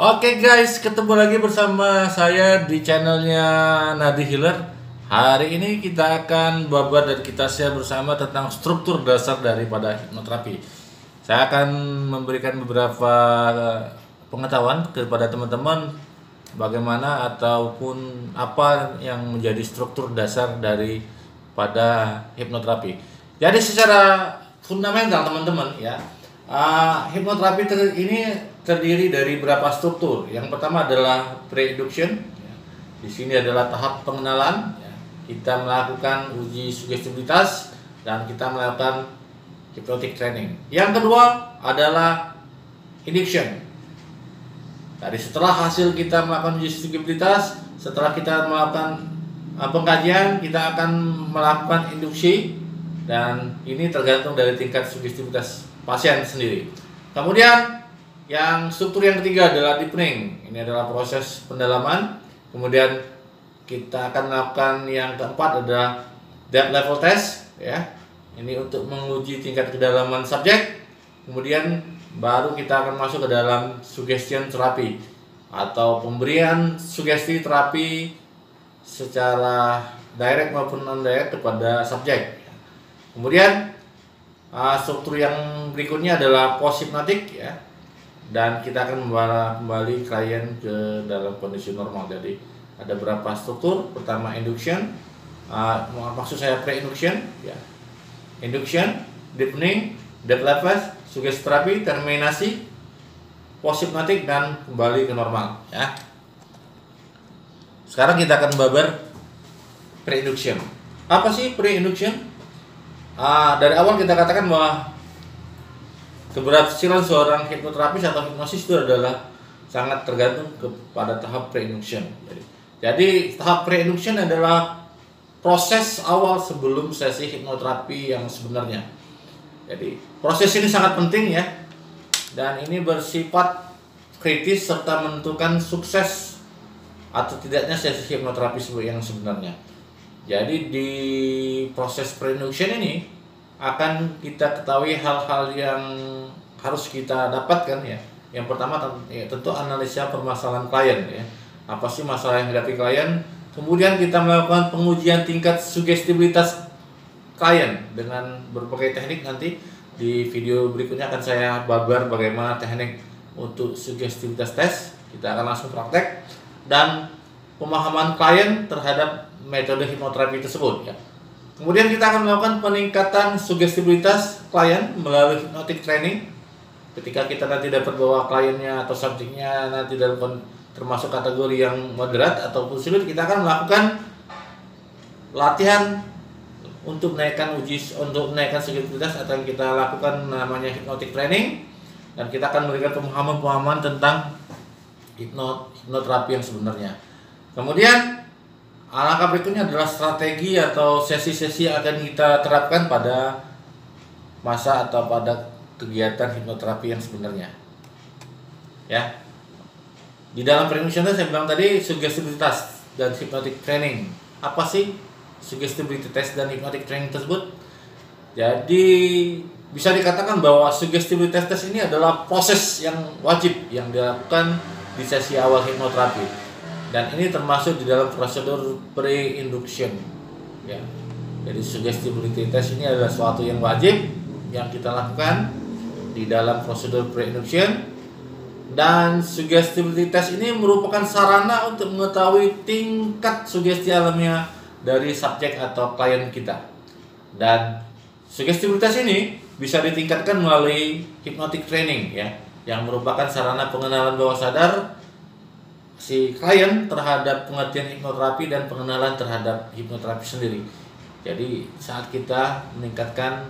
Oke guys, ketemu lagi bersama saya di channelnya Nadi Healer. Hari ini kita akan babar dan kita share bersama tentang struktur dasar daripada hipnoterapi. Saya akan memberikan beberapa pengetahuan kepada teman-teman bagaimana ataupun apa yang menjadi struktur dasar daripada hipnoterapi. Jadi secara fundamental teman-teman ya, hipnoterapi ini terdiri dari beberapa struktur. Yang pertama adalah pre-induction. Di sini adalah tahap pengenalan. Kita melakukan uji sugestibilitas dan kita melakukan hypnotic training. Yang kedua adalah induction. Tadi setelah hasil kita melakukan uji sugestibilitas, setelah kita melakukan pengkajian, kita akan melakukan induksi, dan ini tergantung dari tingkat sugestibilitas pasien sendiri. Kemudian yang struktur yang ketiga adalah deepening. Ini adalah proses pendalaman. Kemudian kita akan melakukan yang keempat adalah depth level test ya. Ini untuk menguji tingkat kedalaman subjek. Kemudian baru kita akan masuk ke dalam suggestion terapi atau pemberian sugesti terapi secara direct maupun non direct kepada subjek. Kemudian struktur yang berikutnya adalah post hypnotic ya. Dan kita akan membawa kembali klien ke dalam kondisi normal. Jadi ada beberapa struktur. Pertama induction, maksud saya pre-induction ya. Induction, deepening, depth level, sugesti terapi, terminasi, post hypnotic, dan kembali ke normal ya. Sekarang kita akan babar pre-induction. Apa sih pre-induction? Dari awal kita katakan bahwa keberhasilan seorang hipnoterapis atau hipnosis itu adalah sangat tergantung kepada tahap pre-induction. Jadi tahap pre-induction adalah proses awal sebelum sesi hipnoterapi yang sebenarnya. Jadi proses ini sangat penting ya, dan ini bersifat kritis serta menentukan sukses atau tidaknya sesi hipnoterapi yang sebenarnya. Jadi di proses pre-induction ini akan kita ketahui hal-hal yang harus kita dapatkan ya. Yang pertama tentu analisa permasalahan klien ya. Apa sih masalah yang dihadapi klien? Kemudian kita melakukan pengujian tingkat sugestibilitas klien dengan berbagai teknik. Nanti di video berikutnya akan saya babar bagaimana teknik untuk sugestibilitas tes. Kita akan langsung praktek dan pemahaman klien terhadap metode hipnoterapi tersebut ya. Kemudian kita akan melakukan peningkatan sugestibilitas klien melalui hypnotic training. Ketika kita nanti dapat bahwa kliennya atau subjeknya nanti dalam termasuk kategori yang moderat ataupun sulit, kita akan melakukan latihan untuk menaikkan sugestibilitas atau yang kita lakukan namanya hypnotic training, dan kita akan memberikan pemahaman tentang hipnoterapi yang sebenarnya. Kemudian langkah berikutnya adalah strategi atau sesi-sesi yang akan kita terapkan pada masa atau pada kegiatan hipnoterapi yang sebenarnya. Ya. Di dalam pre-induction saya bilang tadi sugestibilitas dan hypnotic training. Apa sih sugestibility test dan hypnotic training tersebut? Jadi bisa dikatakan bahwa sugestibility test ini adalah proses yang wajib yang dilakukan di sesi awal hipnoterapi. Dan ini termasuk di dalam prosedur pre-induction ya. Jadi sugestibility test ini adalah suatu yang wajib yang kita lakukan di dalam prosedur pre-induction, dan sugestibility test ini merupakan sarana untuk mengetahui tingkat sugesti alamiah dari subjek atau klien kita. Dan sugestibilitas ini bisa ditingkatkan melalui hypnotic training ya, yang merupakan sarana pengenalan bawah sadar si klien terhadap pengertian hipnoterapi dan pengenalan terhadap hipnoterapi sendiri. Jadi saat kita meningkatkan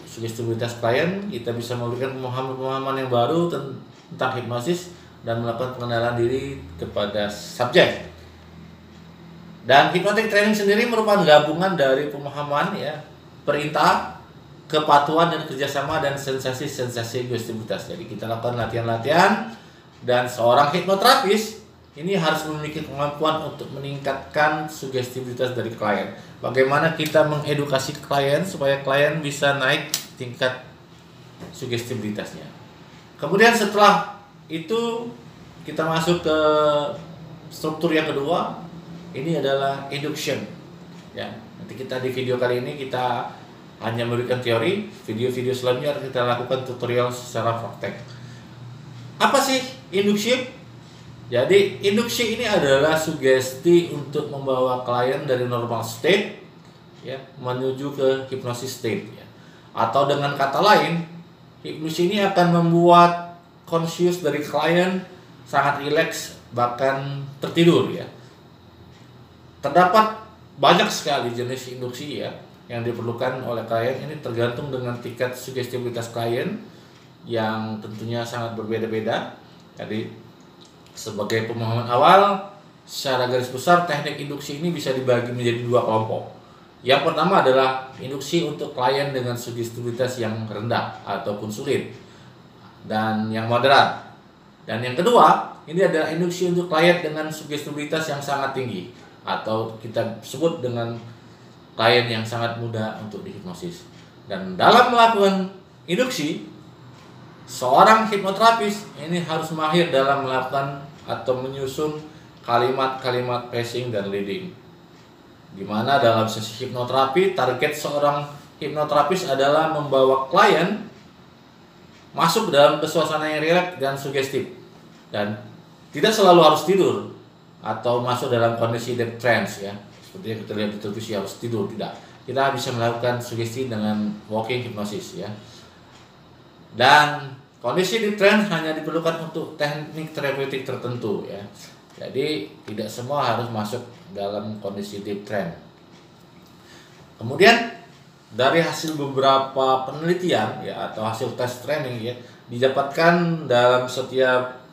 sugestibilitas klien, kita bisa memberikan pemahaman yang baru tentang hipnosis dan melakukan pengenalan diri kepada subjek. Dan hypnotic training sendiri merupakan gabungan dari pemahaman ya, perintah, kepatuhan, dan kerjasama dan sensasi-sensasi sugestibilitas. Jadi kita lakukan latihan-latihan, dan seorang hipnoterapis ini harus memiliki kemampuan untuk meningkatkan sugestibilitas dari klien. Bagaimana kita mengedukasi klien supaya klien bisa naik tingkat sugestibilitasnya. Kemudian setelah itu kita masuk ke struktur yang kedua. Ini adalah induction. Ya, nanti kita di video kali ini kita hanya memberikan teori. Video-video selanjutnya kita lakukan tutorial secara praktek. Apa sih induksi? Jadi induksi ini adalah sugesti untuk membawa klien dari normal state ya menuju ke hipnosis state ya. Atau dengan kata lain, hipnosis ini akan membuat conscious dari klien sangat rileks bahkan tertidur ya. Terdapat banyak sekali jenis induksi ya yang diperlukan oleh klien. Ini tergantung dengan tingkat sugestibilitas klien yang tentunya sangat berbeda-beda. Jadi sebagai pemahaman awal, secara garis besar teknik induksi ini bisa dibagi menjadi dua kelompok. Yang pertama adalah induksi untuk klien dengan sugestibilitas yang rendah ataupun sulit dan yang moderat. Dan yang kedua, ini adalah induksi untuk klien dengan sugestibilitas yang sangat tinggi atau kita sebut dengan klien yang sangat mudah untuk dihipnosis. Dan dalam melakukan induksi, seorang hipnoterapis ini harus mahir dalam melakukan atau menyusun kalimat-kalimat pacing dan leading. Di mana dalam sesi hipnoterapi, target seorang hipnoterapis adalah membawa klien masuk dalam suasana yang rileks dan sugestif. Dan tidak selalu harus tidur atau masuk dalam kondisi deep trance ya. Seperti yang kita lihat di televisi harus tidur, tidak. Kita bisa melakukan sugesti dengan walking hypnosis ya. Dan kondisi deep trance hanya diperlukan untuk teknik terapeutik tertentu ya. Jadi tidak semua harus masuk dalam kondisi deep trance. Kemudian dari hasil beberapa penelitian ya atau hasil tes training ya didapatkan dalam setiap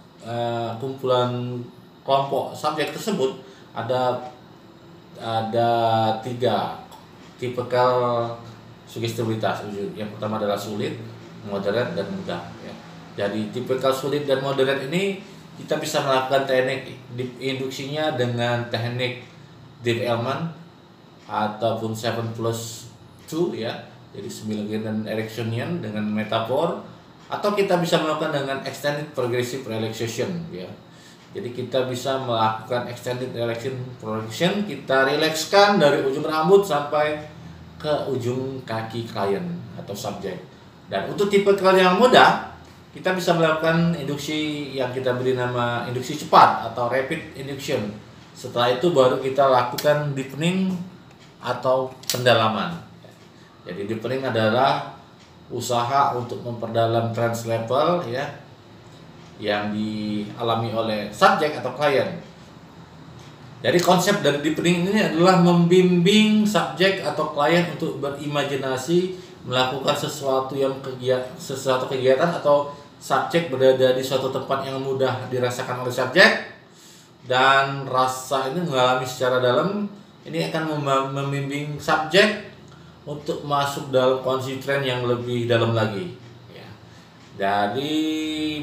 kumpulan kelompok subjek tersebut ada 3 tipikal sugestibilitas. Yang pertama adalah sulit, moderat, dan mudah ya. Jadi tipikal sulit dan moderat ini kita bisa melakukan teknik induksinya dengan teknik deep element ataupun 7+2 ya. Jadi 9 gradient erectionian dengan metafor, atau kita bisa melakukan dengan extended progressive relaxation ya. Jadi kita bisa melakukan extended relaxation, kita rilekskan dari ujung rambut sampai ke ujung kaki klien atau subjek. Dan untuk tipe klien yang mudah, kita bisa melakukan induksi yang kita beri nama induksi cepat atau rapid induction. Setelah itu baru kita lakukan deepening atau pendalaman. Jadi deepening adalah usaha untuk memperdalam trance level ya yang dialami oleh subjek atau klien. Jadi konsep dari deepening ini adalah membimbing subjek atau klien untuk berimajinasi melakukan sesuatu kegiatan atau subjek berada di suatu tempat yang mudah dirasakan oleh subjek dan rasa ini mengalami secara dalam. Ini akan membimbing subjek untuk masuk dalam kondisi trance yang lebih dalam lagi ya. Dari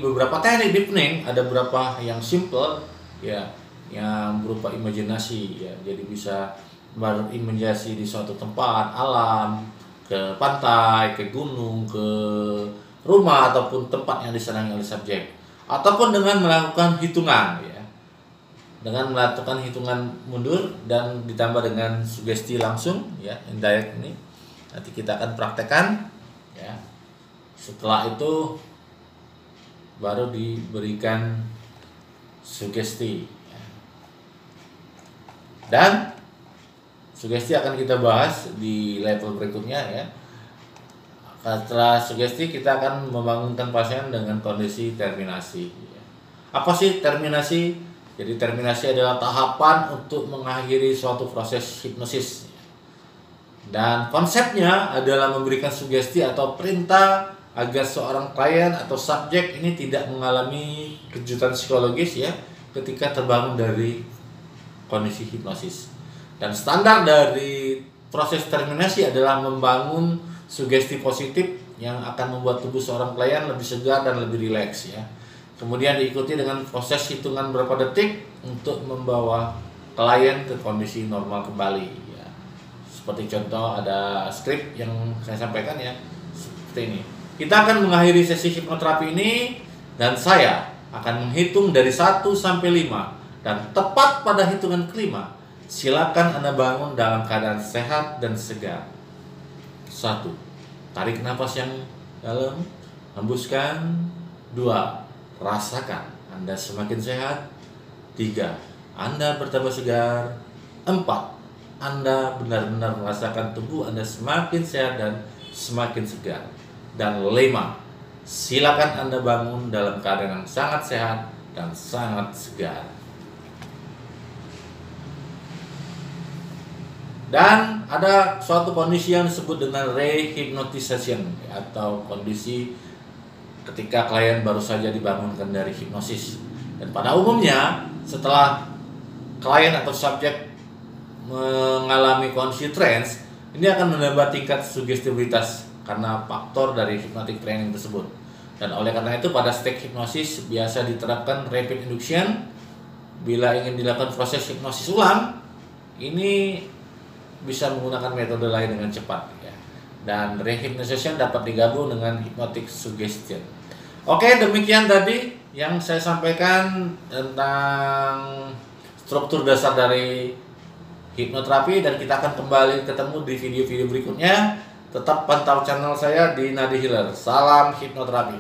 beberapa teknik deepening ada beberapa yang simple ya, yang berupa imajinasi ya. Jadi bisa berimajinasi di suatu tempat alam, ke pantai, ke gunung, ke rumah ataupun tempat yang disenangi oleh subjek, ataupun dengan melakukan hitungan ya, dengan melakukan hitungan mundur dan ditambah dengan sugesti langsung ya, indirect ini nanti kita akan praktekkan ya. Setelah itu baru diberikan sugesti ya. Dan sugesti akan kita bahas di level berikutnya ya. Setelah sugesti kita akan membangunkan pasien dengan kondisi terminasi. Apa sih terminasi? Jadi terminasi adalah tahapan untuk mengakhiri suatu proses hipnosis. Dan konsepnya adalah memberikan sugesti atau perintah agar seorang klien atau subjek ini tidak mengalami kejutan psikologis ya ketika terbangun dari kondisi hipnosis. Dan standar dari proses terminasi adalah membangun sugesti positif yang akan membuat tubuh seorang klien lebih segar dan lebih rileks ya. Kemudian diikuti dengan proses hitungan berapa detik untuk membawa klien ke kondisi normal kembali ya. Seperti contoh ada skrip yang saya sampaikan ya, seperti ini. Kita akan mengakhiri sesi hipnoterapi ini dan saya akan menghitung dari 1 sampai 5, dan tepat pada hitungan kelima, silakan Anda bangun dalam keadaan sehat dan segar. 1. Tarik nafas yang dalam, hembuskan. 2. Rasakan Anda semakin sehat. 3. Anda bertambah segar. 4. Anda benar-benar merasakan tubuh Anda semakin sehat dan semakin segar. Dan 5. Silakan Anda bangun dalam keadaan yang sangat sehat dan sangat segar. Dan ada suatu kondisi yang disebut dengan rehypnotization, atau kondisi ketika klien baru saja dibangunkan dari hipnosis. Dan pada umumnya setelah klien atau subjek mengalami kondisi trance, ini akan menambah tingkat sugestibilitas karena faktor dari hypnotic training tersebut. Dan oleh karena itu pada stage hipnosis biasa diterapkan rapid induction. Bila ingin dilakukan proses hipnosis ulang, ini bisa menggunakan metode lain dengan cepat ya. Dan rehypnotization dapat digabung dengan hypnotic suggestion. Oke, demikian tadi yang saya sampaikan tentang struktur dasar dari hipnoterapi, dan kita akan kembali ketemu di video-video berikutnya. Tetap pantau channel saya di Nadi Healer. Salam hipnoterapi.